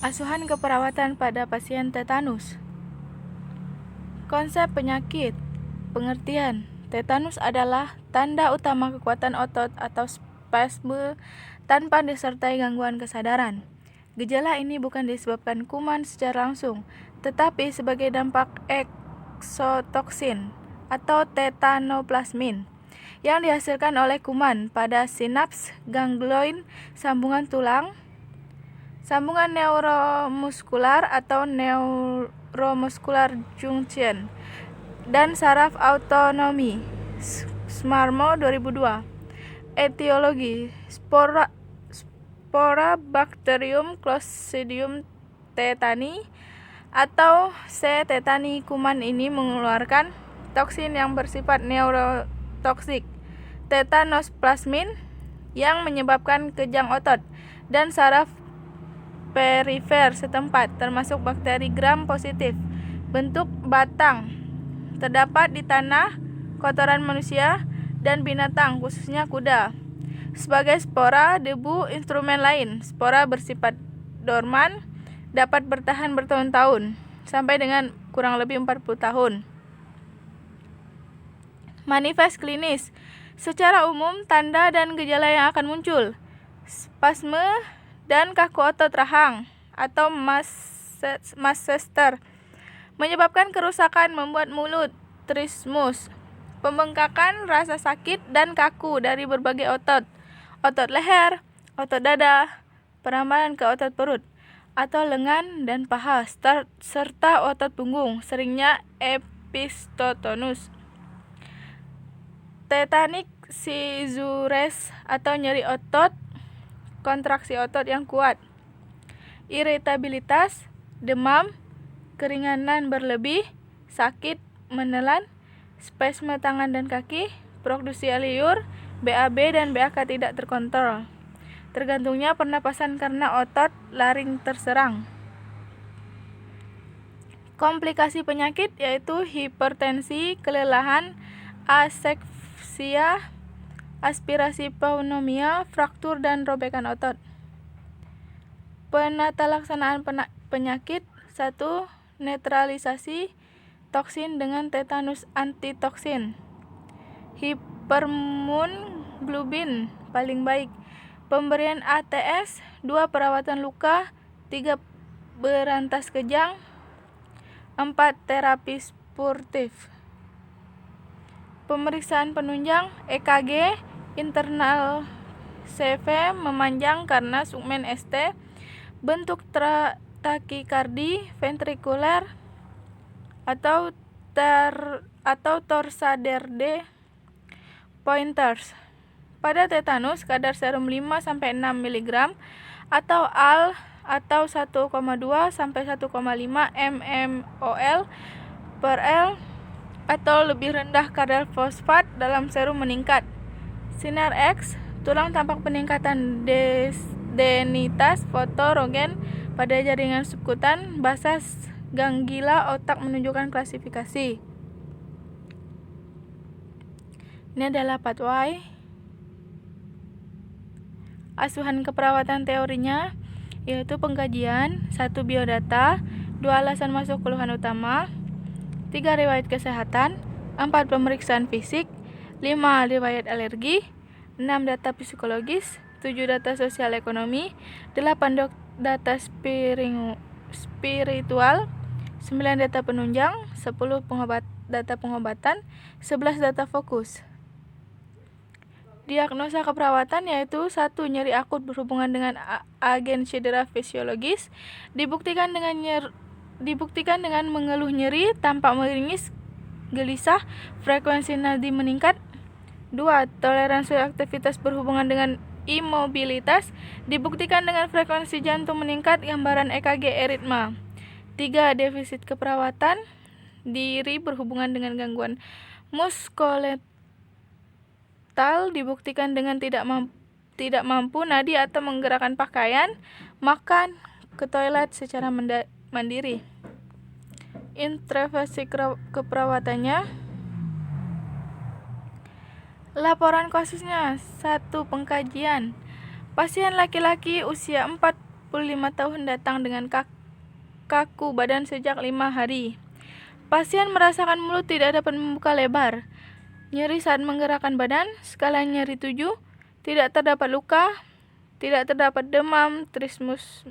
Asuhan keperawatan pada pasien tetanus. Konsep penyakit. Pengertian. Tetanus adalah tanda utama kekuatan otot atau spasme tanpa disertai gangguan kesadaran. Gejala ini bukan disebabkan kuman secara langsung, tetapi sebagai dampak eksotoksin atau tetanoplasmin yang dihasilkan oleh kuman pada sinaps ganglion, sambungan tulang, sambungan neuromuskular atau neuromuscular junction, dan saraf autonomi. Smarmo 2002. Etiologi. Spora Bacterium Clostridium tetani atau C. tetani. Kuman ini mengeluarkan toksin yang bersifat neurotoksik, tetanosplasmin, yang menyebabkan kejang otot dan saraf perifer setempat, termasuk bakteri gram positif. Bentuk batang terdapat di tanah, kotoran manusia, dan binatang, khususnya kuda. Sebagai spora, debu, instrumen lain, spora bersifat dorman, dapat bertahan bertahun-tahun, sampai dengan kurang lebih 40 tahun. Manifest klinis. Secara umum, tanda dan gejala yang akan muncul: spasme dan kaku otot rahang atau Masseter, menyebabkan kerusakan, membuat mulut, trismus, pembengkakan, rasa sakit dan kaku dari berbagai otot, otot leher, otot dada, perambalan ke otot perut atau lengan dan paha, serta otot punggung, seringnya epistotonus. Tetanic seizures atau nyeri otot, kontraksi otot yang kuat. Iritabilitas, demam, keringanan berlebih, sakit, menelan, spasme tangan dan kaki, produksia liur, BAB dan BAK tidak terkontrol. Tergantungnya pernapasan karena otot laring terserang. Komplikasi penyakit yaitu hipertensi, kelelahan, aseksia, aspirasi pneumonia, fraktur dan robekan otot. Penata laksanaan penyakit. 1. Netralisasi toksin dengan tetanus antitoksin. Hipermungglobin paling baik. Pemberian ATS. 2. Perawatan luka. 3. Berantas kejang. 4. Terapi sportif. Pemeriksaan penunjang. EKG, internal CV memanjang karena segmen ST, bentuk takikardi ventrikuler atau torsades pointers. Pada tetanus, kadar serum 5-6 mg atau AL atau 1,2 sampai 1,5 mmol per L atau lebih rendah kadar fosfat dalam serum meningkat. Sinar X, tulang tampak peningkatan densinitas fotorogen pada jaringan subkutan, basas ganglila otak menunjukkan klasifikasi. Ini adalah pathway. Asuhan keperawatan teorinya yaitu pengkajian, 1. Biodata, 2. Alasan masuk keluhan utama, 3. Riwayat kesehatan, 4. Pemeriksaan fisik, 5. Riwayat alergi, 6. Data psikologis, 7. Data sosial ekonomi, 8. Data spiritual, 9. Data penunjang, 10. Data pengobatan, 11. Data fokus. Diagnosa keperawatan yaitu 1. Nyeri akut berhubungan dengan agen cedera fisiologis, dibuktikan dengan mengeluh nyeri, tampak meringis, gelisah, frekuensi nadi meningkat. 2. Toleransi aktivitas berhubungan dengan imobilitas, dibuktikan dengan frekuensi jantung meningkat, gambaran EKG aritma. 3. Defisit keperawatan diri berhubungan dengan gangguan muskuloskeletal, dibuktikan dengan tidak mampu nadi atau menggerakkan pakaian, makan, ke toilet secara mandiri. Intervensi keperawatannya. Laporan kasusnya. 1. Pengkajian. Pasien laki-laki usia 40 tahun datang dengan kaku badan sejak 5 hari. Pasien merasakan mulut tidak dapat membuka lebar, nyeri saat menggerakkan badan, skala nyeri 7, tidak terdapat luka, tidak terdapat demam, trismus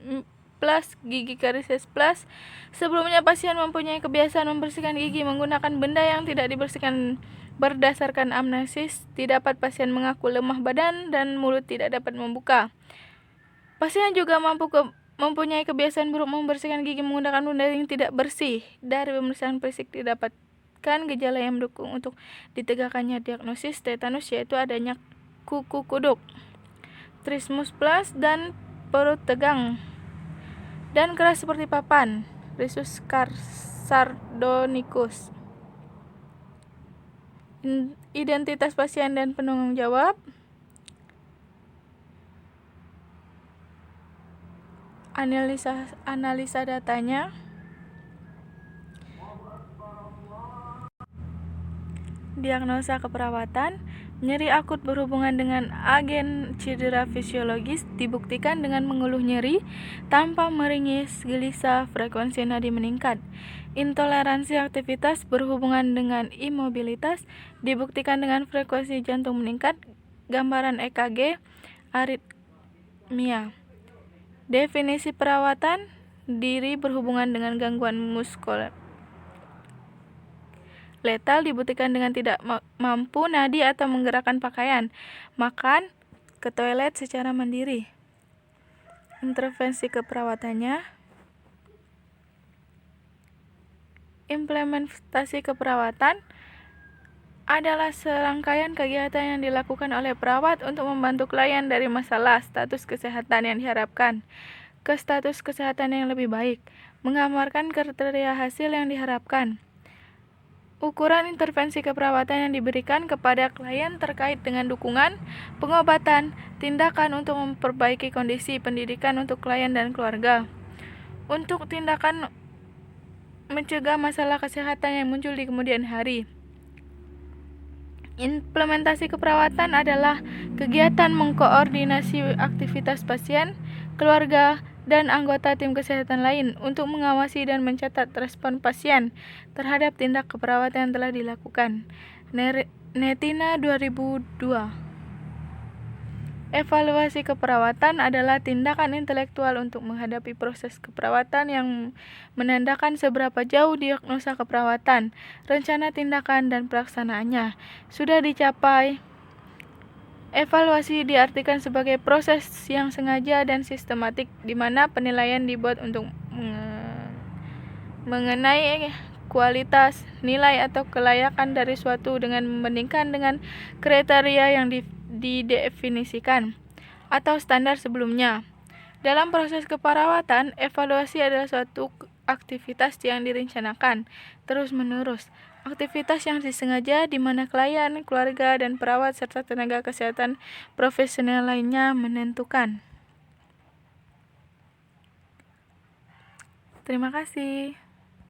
plus, gigi karises plus. Sebelumnya pasien mempunyai kebiasaan membersihkan gigi menggunakan benda yang tidak dibersihkan. Berdasarkan amnesis, didapat pasien mengaku lemah badan dan mulut tidak dapat membuka. Pasien juga mempunyai kebiasaan buruk membersihkan gigi menggunakan benda yang tidak bersih. Dari pemeriksaan fisik didapatkan gejala yang mendukung untuk ditegakkannya diagnosis tetanus, yaitu adanya kuku kuduk, trismus plus, dan perut tegang dan keras seperti papan, Rhesus sardonicus. Identitas pasien dan penanggung jawab. Analisa datanya. Diagnosa keperawatan. Nyeri akut berhubungan dengan agen cedera fisiologis dibuktikan dengan mengeluh nyeri tanpa meringis, gelisah, frekuensi nadi meningkat. Intoleransi aktivitas berhubungan dengan imobilitas dibuktikan dengan frekuensi jantung meningkat, gambaran EKG, aritmia. Definisi perawatan diri berhubungan dengan gangguan muskuler. Letal dibuktikan dengan tidak mampu nadi atau menggerakkan pakaian, makan, ke toilet secara mandiri. Intervensi keperawatannya. Implementasi keperawatan adalah serangkaian kegiatan yang dilakukan oleh perawat untuk membantu klien dari masalah status kesehatan yang diharapkan ke status kesehatan yang lebih baik, menggambarkan kriteria hasil yang diharapkan. Ukuran intervensi keperawatan yang diberikan kepada klien terkait dengan dukungan, pengobatan, tindakan untuk memperbaiki kondisi pendidikan untuk klien dan keluarga. Untuk tindakan mencegah masalah kesehatan yang muncul di kemudian hari. Implementasi keperawatan adalah kegiatan mengkoordinasi aktivitas pasien, keluarga, dan anggota tim kesehatan lain untuk mengawasi dan mencatat respon pasien terhadap tindak keperawatan yang telah dilakukan. Netina 2002. Evaluasi keperawatan adalah tindakan intelektual untuk menghadapi proses keperawatan yang menandakan seberapa jauh diagnosa keperawatan, rencana tindakan, dan pelaksanaannya sudah dicapai. Evaluasi diartikan sebagai proses yang sengaja dan sistematik di mana penilaian dibuat untuk mengenai kualitas, nilai, atau kelayakan dari suatu dengan membandingkan dengan kriteria yang didefinisikan atau standar sebelumnya. Dalam proses keperawatan, evaluasi adalah suatu aktivitas yang direncanakan terus-menerus. Aktivitas yang disengaja di mana klien, keluarga, dan perawat serta tenaga kesehatan profesional lainnya menentukan. Terima kasih.